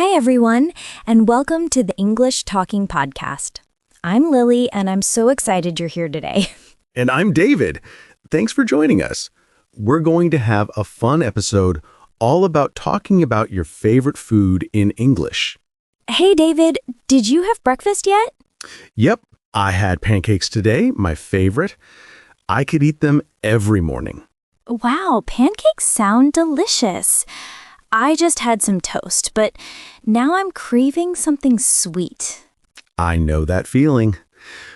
Hi, everyone, and welcome to the English Talking Podcast. I'm Lily, and I'm so excited you're here today. And I'm David. Thanks for joining us. We're going to have a fun episode all about talking about your favorite food in English. Hey, David, did you have breakfast yet? Yep, I had pancakes today, my favorite. I could eat them every morning. Wow, pancakes sound delicious. I just had some toast, but now I'm craving something sweet. I know that feeling.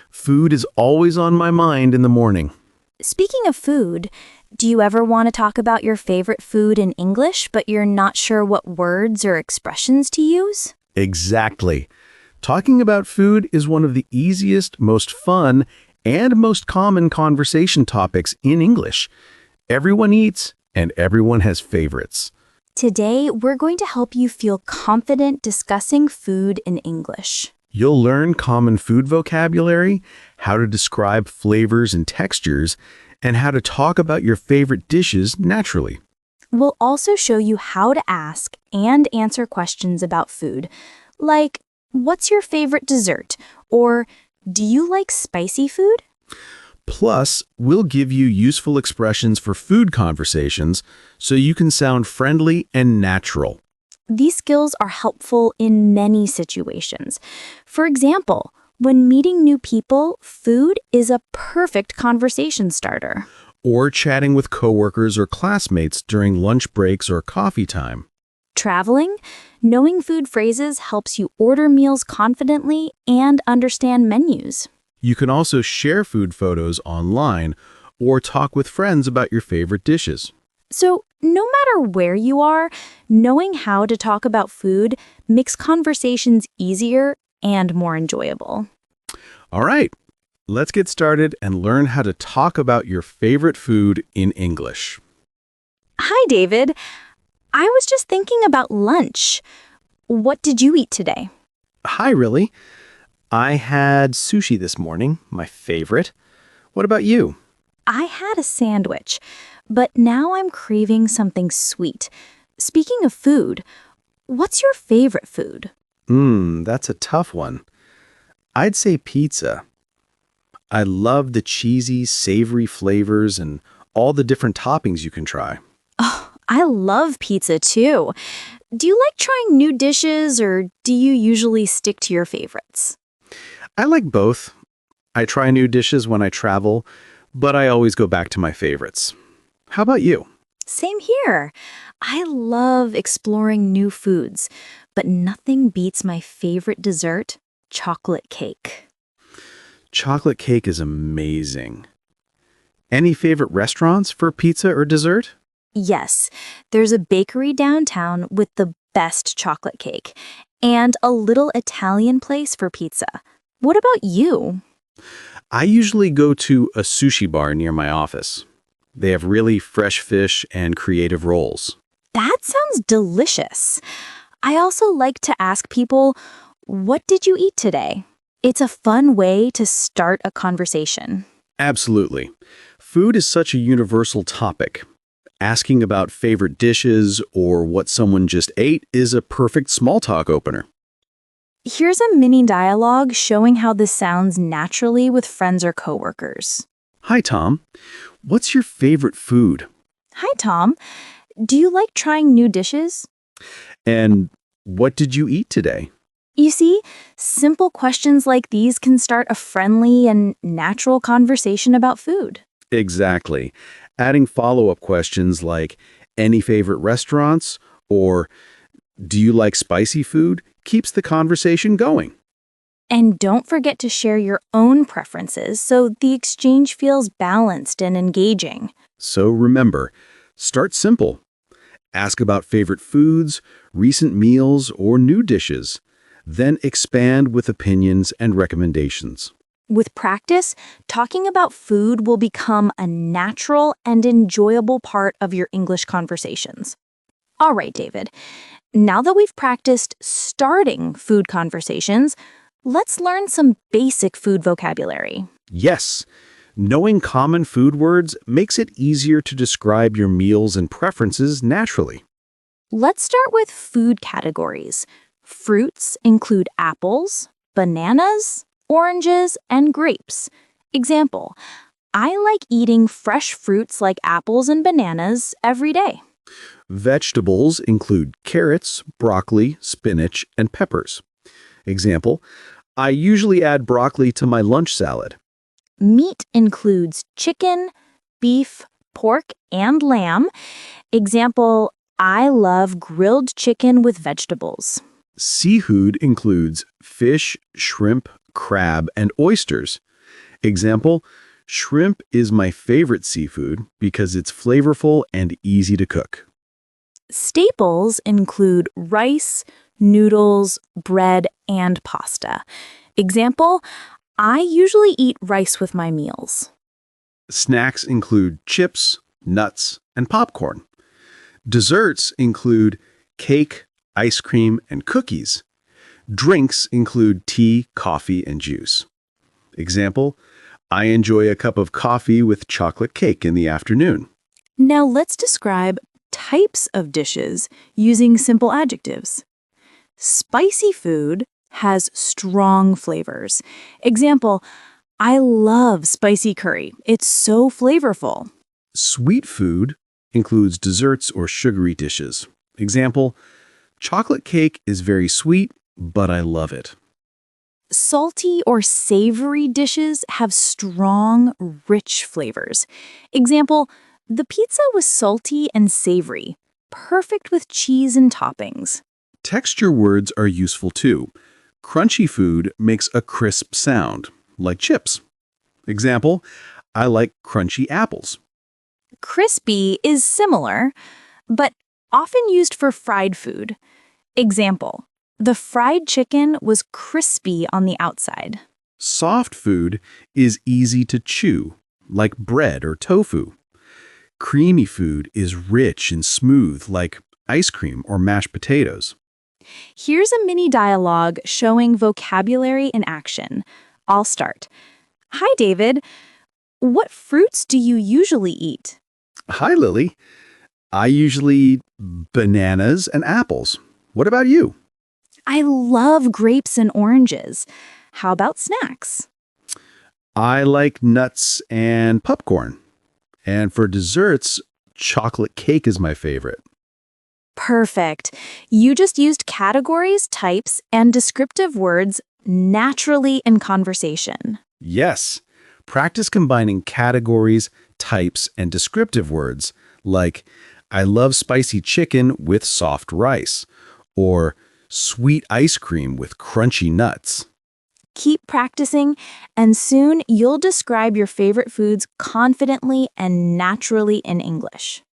Food is always on my mind in the morning. Speaking of food, do you ever want to talk about your favorite food in English, but you're not sure what words or expressions to use? Exactly. Talking about food is one of the easiest, most fun, and most common conversation topics in English. Everyone eats, and everyone has favorites. Today, we're going to help you feel confident discussing food in English. You'll learn common food vocabulary, how to describe flavors and textures, and how to talk about your favorite dishes naturally. We'll also show you how to ask and answer questions about food, like, what's your favorite dessert? Or, do you like spicy food? Plus, we'll give you useful expressions for food conversations so you can sound friendly and natural. These skills are helpful in many situations. For example, when meeting new people, food is a perfect conversation starter. Or chatting with coworkers or classmates during lunch breaks or coffee time. Traveling, knowing food phrases helps you order meals confidently and understand menus. You can also share food photos online or talk with friends about your favorite dishes. So, no matter where you are, knowing how to talk about food makes conversations easier and more enjoyable. All right, let's get started and learn how to talk about your favorite food in English. Hi, David. I was just thinking about lunch. What did you eat today? Hi, really. I had sushi this morning, my favorite. What about you? I had a sandwich, but now I'm craving something sweet. Speaking of food, what's your favorite food? That's a tough one. I'd say pizza. I love the cheesy, savory flavors and all the different toppings you can try. Oh, I love pizza too. Do you like trying new dishes or do you usually stick to your favorites? I like both. I try new dishes when I travel, but I always go back to my favorites. How about you? Same here. I love exploring new foods, but nothing beats my favorite dessert, chocolate cake. Chocolate cake is amazing. Any favorite restaurants for pizza or dessert? Yes, there's a bakery downtown with the best chocolate cake and a little Italian place for pizza. What about you? I usually go to a sushi bar near my office. They have really fresh fish and creative rolls. That sounds delicious. I also like to ask people, what did you eat today? It's a fun way to start a conversation. Absolutely. Food is such a universal topic. Asking about favorite dishes or what someone just ate is a perfect small talk opener. Here's a mini dialogue showing how this sounds naturally with friends or coworkers. Hi, Tom. What's your favorite food? Hi, Tom. Do you like trying new dishes? And what did you eat today? You see, simple questions like these can start a friendly and natural conversation about food. Exactly. Adding follow-up questions like, any favorite restaurants? Or, do you like spicy food? Keeps the conversation going. And don't forget to share your own preferences so the exchange feels balanced and engaging. So remember, start simple. Ask about favorite foods, recent meals, or new dishes. Then expand with opinions and recommendations. With practice, talking about food will become a natural and enjoyable part of your English conversations. All right, David. Now that we've practiced starting food conversations, let's learn some basic food vocabulary. Yes, knowing common food words makes it easier to describe your meals and preferences naturally. Let's start with food categories. Fruits include apples, bananas, oranges, and grapes. Example, I like eating fresh fruits like apples and bananas every day. Vegetables include carrots, broccoli, spinach, and peppers. Example, I usually add broccoli to my lunch salad. Meat includes chicken, beef, pork, and lamb. Example, I love grilled chicken with vegetables. Seafood includes fish, shrimp, crab, and oysters. Example, shrimp is my favorite seafood because it's flavorful and easy to cook. Staples include rice, noodles, bread, and pasta. Example, I usually eat rice with my meals. Snacks include chips, nuts, and popcorn. Desserts include cake, ice cream, and cookies. Drinks include tea, coffee, and juice. Example, I enjoy a cup of coffee with chocolate cake in the afternoon. Now let's describe types of dishes using simple adjectives. Spicy food has strong flavors. Example, I love spicy curry. It's so flavorful. Sweet food includes desserts or sugary dishes. Example, chocolate cake is very sweet, but I love it. Salty or savory dishes have strong, rich flavors. Example, the pizza was salty and savory, perfect with cheese and toppings. Texture words are useful too. Crunchy food makes a crisp sound, like chips. Example, I like crunchy apples. Crispy is similar, but often used for fried food. Example, the fried chicken was crispy on the outside. Soft food is easy to chew, like bread or tofu. Creamy food is rich and smooth, like ice cream or mashed potatoes. Here's a mini dialogue showing vocabulary in action. I'll start. Hi, David. What fruits do you usually eat? Hi, Lily. I usually eat bananas and apples. What about you? I love grapes and oranges. How about snacks? I like nuts and popcorn. And for desserts, chocolate cake is my favorite. Perfect. You just used categories, types, and descriptive words naturally in conversation. Yes. Practice combining categories, types, and descriptive words like, I love spicy chicken with soft rice, or sweet ice cream with crunchy nuts. Keep practicing, and soon you'll describe your favorite foods confidently and naturally in English.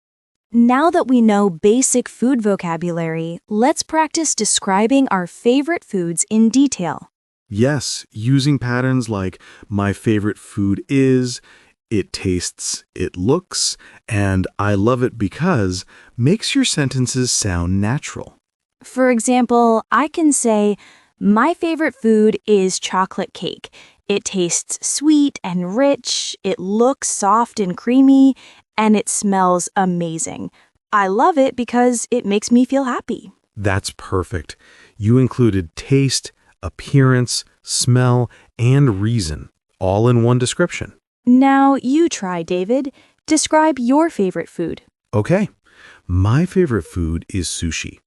Now that we know basic food vocabulary, let's practice describing our favorite foods in detail. Yes, using patterns like my favorite food is, it tastes, it looks, and I love it because makes your sentences sound natural. For example, I can say, my favorite food is chocolate cake. It tastes sweet and rich, it looks soft and creamy, and it smells amazing. I love it because it makes me feel happy. That's perfect. You included taste, appearance, smell, and reason, all in one description. Now you try, David. Describe your favorite food. Okay, my favorite food is sushi.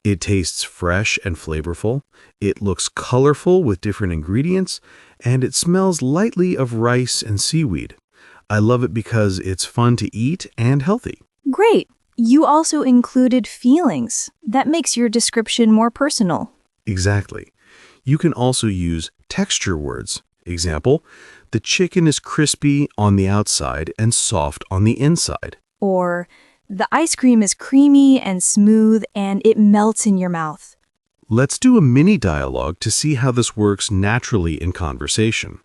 It tastes fresh and flavorful, it looks colorful with different ingredients, and it smells lightly of rice and seaweed. I love it because it's fun to eat and healthy. Great. You also included feelings. That makes your description more personal. Exactly. You can also use texture words. Example, the chicken is crispy on the outside and soft on the inside. Or, the ice cream is creamy and smooth and it melts in your mouth. Let's do a mini dialogue to see how this works naturally in conversation.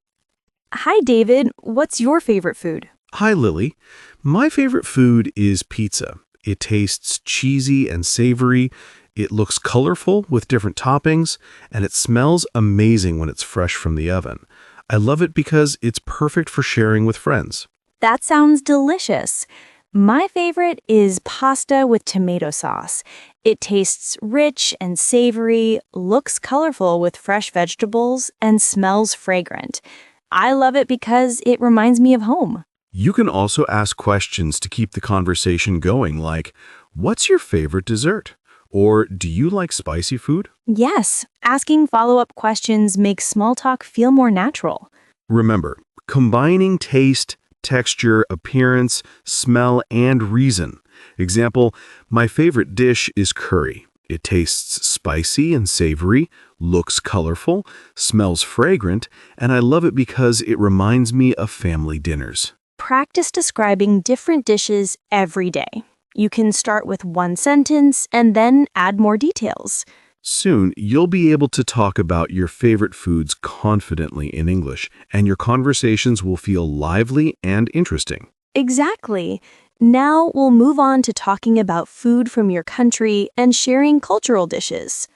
Hi, David. What's your favorite food? Hi, Lily. My favorite food is pizza. It tastes cheesy and savory. It looks colorful with different toppings, and it smells amazing when it's fresh from the oven. I love it because it's perfect for sharing with friends. That sounds delicious. My favorite is pasta with tomato sauce. It tastes rich and savory, looks colorful with fresh vegetables, and smells fragrant. I love it because it reminds me of home. You can also ask questions to keep the conversation going, like, "What's your favorite dessert?" Or, "Do you like spicy food?" Yes, asking follow-up questions makes small talk feel more natural. Remember, combining taste, texture, appearance, smell, and reason. Example, my favorite dish is curry. It tastes spicy and savory, looks colorful, smells fragrant, and I love it because it reminds me of family dinners. Practice describing different dishes every day. You can start with one sentence and then add more details. Soon, you'll be able to talk about your favorite foods confidently in English, and your conversations will feel lively and interesting. Exactly. Now we'll move on to talking about food from your country and sharing cultural dishes.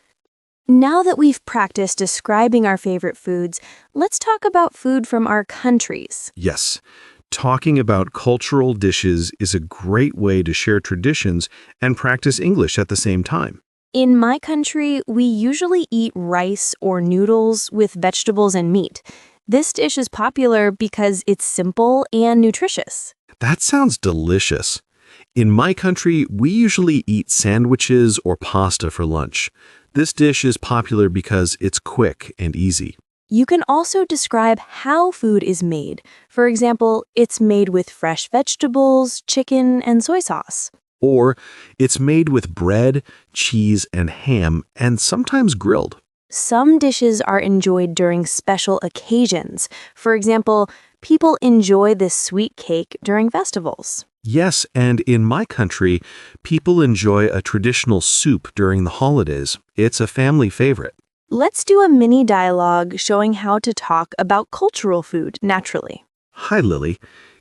Now that we've practiced describing our favorite foods, let's talk about food from our countries. Yes, talking about cultural dishes is a great way to share traditions and practice English at the same time. In my country, we usually eat rice or noodles with vegetables and meat. This dish is popular because it's simple and nutritious. That sounds delicious. In my country, we usually eat sandwiches or pasta for lunch. This dish is popular because it's quick and easy. You can also describe how food is made. For example, it's made with fresh vegetables, chicken, and soy sauce. Or it's made with bread, cheese, and ham, and sometimes grilled. Some dishes are enjoyed during special occasions. For example, people enjoy this sweet cake during festivals. Yes, and in my country, people enjoy a traditional soup during the holidays. It's a family favorite. Let's do a mini dialogue showing how to talk about cultural food naturally. Hi, Lily.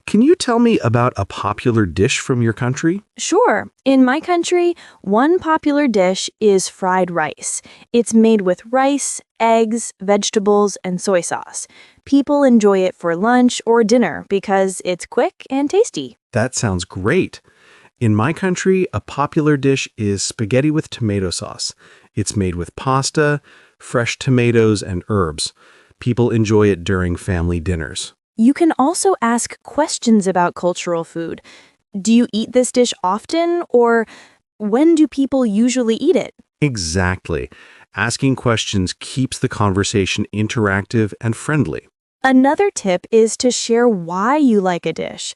Can you tell me about a popular dish from your country? Sure. In my country, one popular dish is fried rice. It's made with rice, eggs, vegetables, and soy sauce. People enjoy it for lunch or dinner because it's quick and tasty. That sounds great. In my country, a popular dish is spaghetti with tomato sauce. It's made with pasta, fresh tomatoes, and herbs. People enjoy it during family dinners. You can also ask questions about cultural food. Do you eat this dish often, or when do people usually eat it? Exactly. Asking questions keeps the conversation interactive and friendly. Another tip is to share why you like a dish.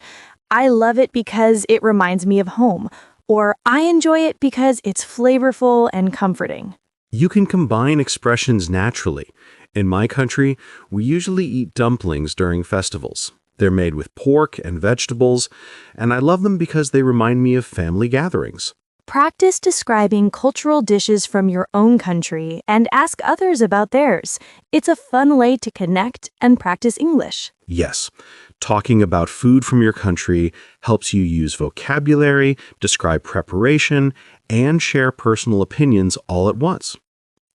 I love it because it reminds me of home, or I enjoy it because it's flavorful and comforting. You can combine expressions naturally. In my country, we usually eat dumplings during festivals. They're made with pork and vegetables, and I love them because they remind me of family gatherings. Practice describing cultural dishes from your own country and ask others about theirs. It's a fun way to connect and practice English. Yes, talking about food from your country helps you use vocabulary, describe preparation, and share personal opinions all at once.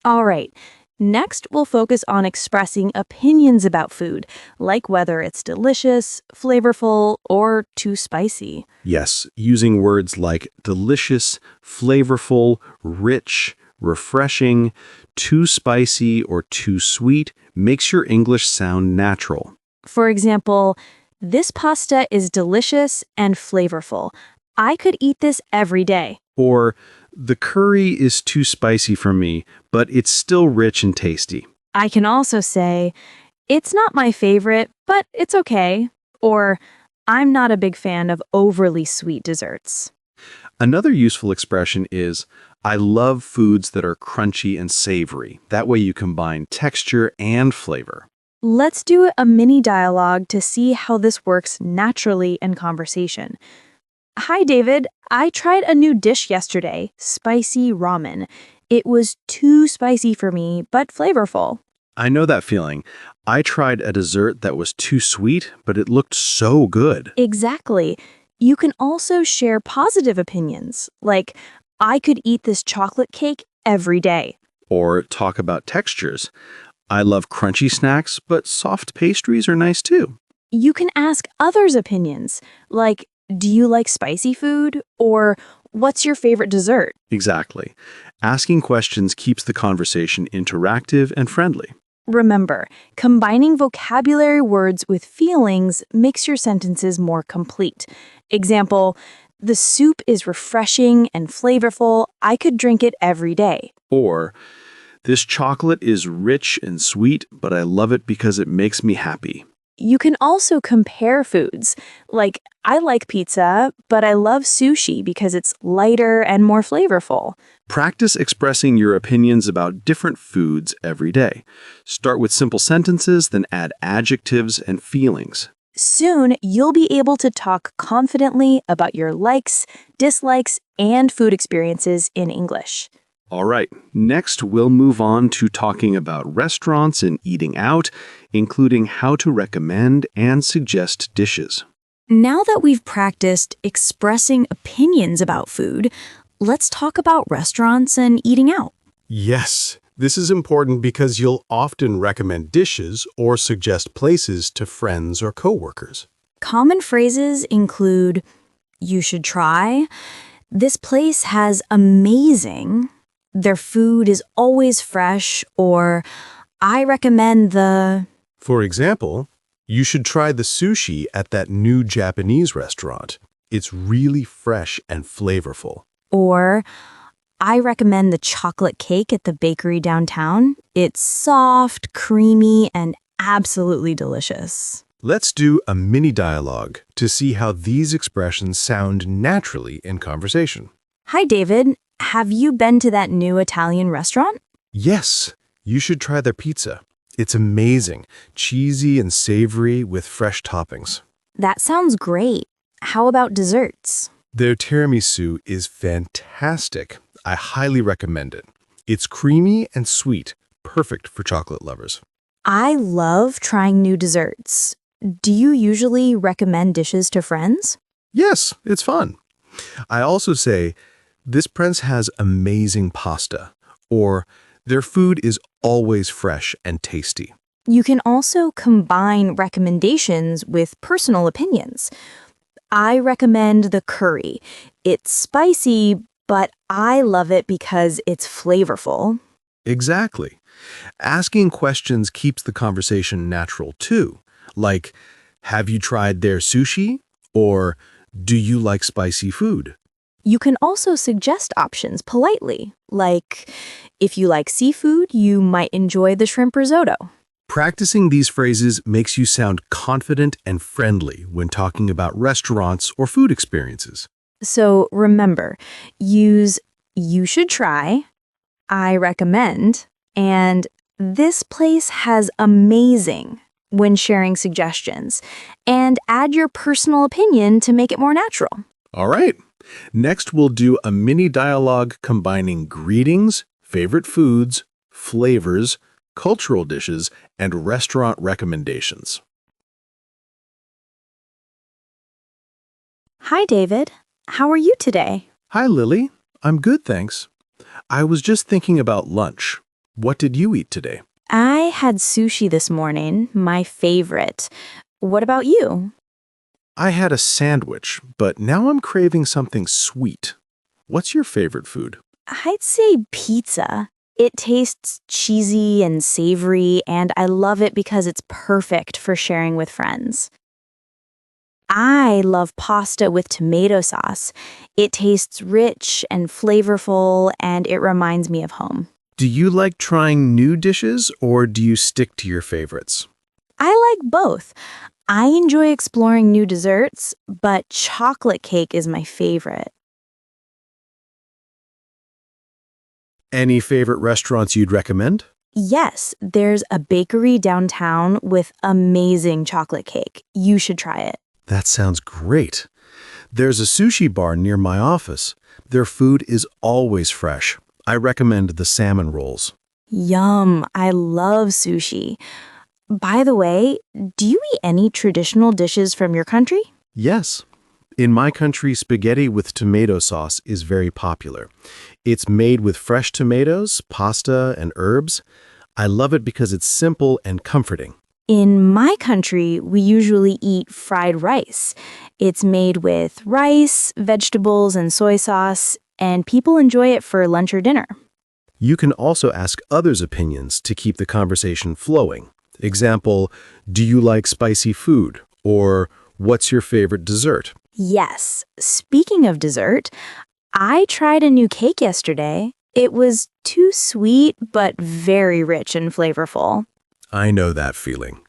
All right. Next, we'll focus on expressing opinions about food, like whether it's delicious, flavorful, or too spicy. Yes, using words like delicious, flavorful, rich, refreshing, too spicy, or too sweet makes your English sound natural. For example, this pasta is delicious and flavorful. I could eat this every day. Or, the curry is too spicy for me, but it's still rich and tasty. I can also say, it's not my favorite, but it's okay. Or, I'm not a big fan of overly sweet desserts. Another useful expression is, I love foods that are crunchy and savory. That way you combine texture and flavor. Let's do a mini dialogue to see how this works naturally in conversation. Hi, David. I tried a new dish yesterday, spicy ramen. It was too spicy for me, but flavorful. I know that feeling. I tried a dessert that was too sweet, but it looked so good. Exactly. You can also share positive opinions, like, I could eat this chocolate cake every day. Or talk about textures. I love crunchy snacks, but soft pastries are nice too. You can ask others' opinions, like, Do you like spicy food? Or what's your favorite dessert? Exactly. Asking questions keeps the conversation interactive and friendly. Remember, combining vocabulary words with feelings makes your sentences more complete. Example, the soup is refreshing and flavorful. I could drink it every day. Or, this chocolate is rich and sweet, but I love it because it makes me happy. You can also compare foods. Like, I like pizza, but I love sushi because it's lighter and more flavorful. Practice expressing your opinions about different foods every day. Start with simple sentences, then add adjectives and feelings. Soon, you'll be able to talk confidently about your likes, dislikes, and food experiences in English. All right, next we'll move on to talking about restaurants and eating out, including how to recommend and suggest dishes. Now that we've practiced expressing opinions about food, let's talk about restaurants and eating out. Yes, this is important because you'll often recommend dishes or suggest places to friends or coworkers. Common phrases include, you should try, this place has amazing, their food is always fresh, or I recommend the... For example, you should try the sushi at that new Japanese restaurant. It's really fresh and flavorful. Or, I recommend the chocolate cake at the bakery downtown. It's soft, creamy, and absolutely delicious. Let's do a mini dialogue to see how these expressions sound naturally in conversation. Hi, David. Have you been to that new Italian restaurant? Yes, you should try their pizza. It's amazing, cheesy and savory with fresh toppings. That sounds great. How about desserts? Their tiramisu is fantastic. I highly recommend it. It's creamy and sweet, perfect for chocolate lovers. I love trying new desserts. Do you usually recommend dishes to friends? Yes, it's fun. I also say, this place has amazing pasta, or their food is always fresh and tasty. You can also combine recommendations with personal opinions. I recommend the curry. It's spicy, but I love it because it's flavorful. Exactly. Asking questions keeps the conversation natural too. Like, have you tried their sushi? Or, do you like spicy food? You can also suggest options politely, like, if you like seafood, you might enjoy the shrimp risotto. Practicing these phrases makes you sound confident and friendly when talking about restaurants or food experiences. So remember, use you should try, I recommend, and this place has amazing when sharing suggestions, and add your personal opinion to make it more natural. All right. Next, we'll do a mini dialogue combining greetings, favorite foods, flavors, cultural dishes, and restaurant recommendations. Hi, David. How are you today? Hi, Lily. I'm good, thanks. I was just thinking about lunch. What did you eat today? I had sushi this morning, my favorite. What about you? I had a sandwich, but now I'm craving something sweet. What's your favorite food? I'd say pizza. It tastes cheesy and savory, and I love it because it's perfect for sharing with friends. I love pasta with tomato sauce. It tastes rich and flavorful, and it reminds me of home. Do you like trying new dishes or do you stick to your favorites? I like both. I enjoy exploring new desserts, but chocolate cake is my favorite. Any favorite restaurants you'd recommend? Yes, there's a bakery downtown with amazing chocolate cake. You should try it. That sounds great. There's a sushi bar near my office. Their food is always fresh. I recommend the salmon rolls. Yum, I love sushi. By the way, do you eat any traditional dishes from your country? Yes. In my country, spaghetti with tomato sauce is very popular. It's made with fresh tomatoes, pasta, and herbs. I love it because it's simple and comforting. In my country, we usually eat fried rice. It's made with rice, vegetables, and soy sauce, and people enjoy it for lunch or dinner. You can also ask others' opinions to keep the conversation flowing. Example, do you like spicy food? Or what's your favorite dessert? Yes, speaking of dessert, I tried a new cake yesterday. It was too sweet, but very rich and flavorful. I know that feeling.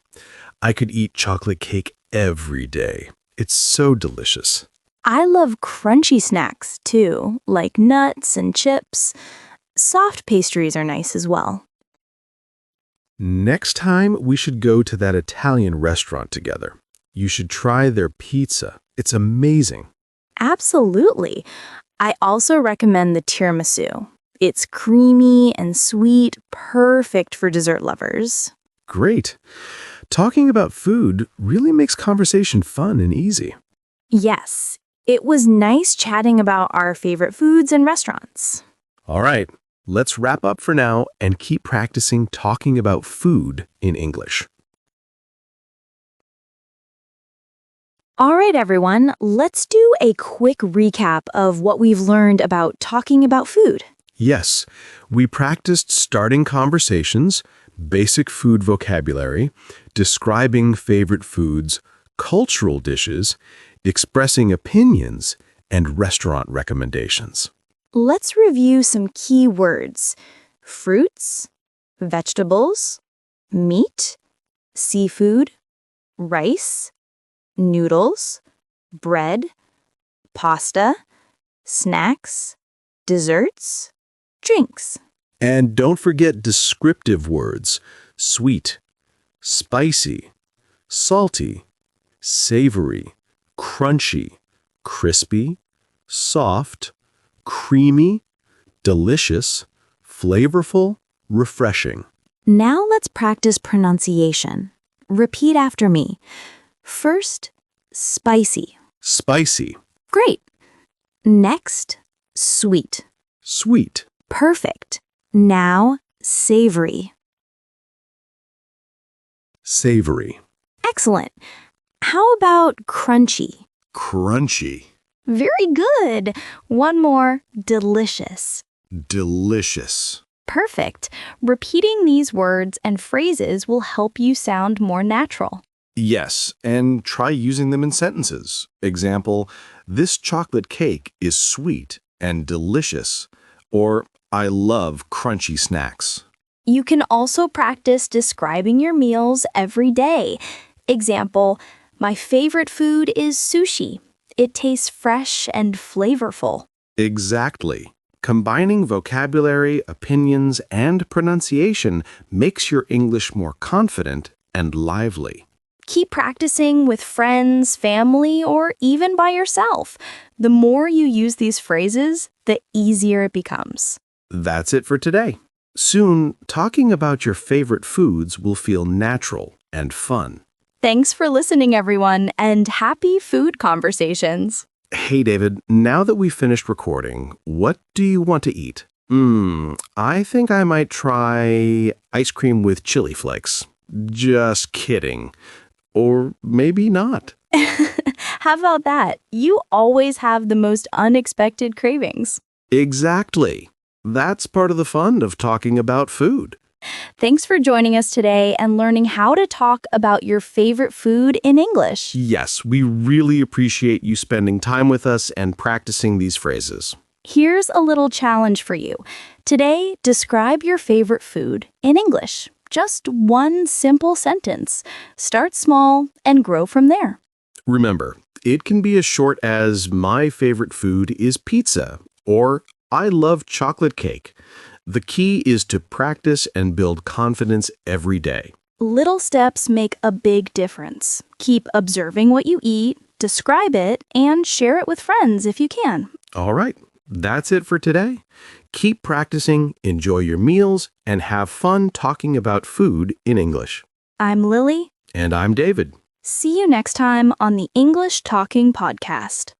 I could eat chocolate cake every day. It's so delicious. I love crunchy snacks, too, like nuts and chips. Soft pastries are nice as well. Next time, we should go to that Italian restaurant together. You should try their pizza. It's amazing. Absolutely. I also recommend the tiramisu. It's creamy and sweet, perfect for dessert lovers. Great. Talking about food really makes conversation fun and easy. Yes, it was nice chatting about our favorite foods and restaurants. All right, let's wrap up for now and keep practicing talking about food in English. All right, everyone, let's do a quick recap of what we've learned about talking about food. Yes, we practiced starting conversations, basic food vocabulary, describing favorite foods, cultural dishes, expressing opinions, and restaurant recommendations. Let's review some key words: fruits, vegetables, meat, seafood, rice, noodles, bread, pasta, snacks, desserts, drinks. And don't forget descriptive words: sweet, spicy, salty, savory, crunchy, crispy, soft, creamy, delicious, flavorful, refreshing. Now let's practice pronunciation. Repeat after me. First, spicy. Spicy, Great. Next, sweet. sweet, Perfect. Now, savory. savory, Excellent. How about crunchy? crunchy, Very good. One more, delicious. delicious. Perfect. Repeating these words and phrases will help you sound more natural. Yes, and try using them in sentences. Example, this chocolate cake is sweet and delicious. Or, I love crunchy snacks. You can also practice describing your meals every day. Example, my favorite food is sushi. It tastes fresh and flavorful. Exactly. Combining vocabulary, opinions, and pronunciation makes your English more confident and lively. Keep practicing with friends, family, or even by yourself. The more you use these phrases, the easier it becomes. That's it for today. Soon, talking about your favorite foods will feel natural and fun. Thanks for listening, everyone, and happy food conversations. Hey, David, now that we've finished recording, what do you want to eat? I think I might try ice cream with chili flakes. Just kidding. Or maybe not. How about that? You always have the most unexpected cravings. Exactly. That's part of the fun of talking about food. Thanks for joining us today and learning how to talk about your favorite food in English. Yes, we really appreciate you spending time with us and practicing these phrases. Here's a little challenge for you. Today, describe your favorite food in English. Just one simple sentence. Start small and grow from there. Remember, it can be as short as my favorite food is pizza or I love chocolate cake. The key is to practice and build confidence every day. Little steps make a big difference. Keep observing what you eat, describe it, and share it with friends if you can. All right, that's it for today. Keep practicing, enjoy your meals, and have fun talking about food in English. I'm Lily. And I'm David. See you next time on the English Talking Podcast.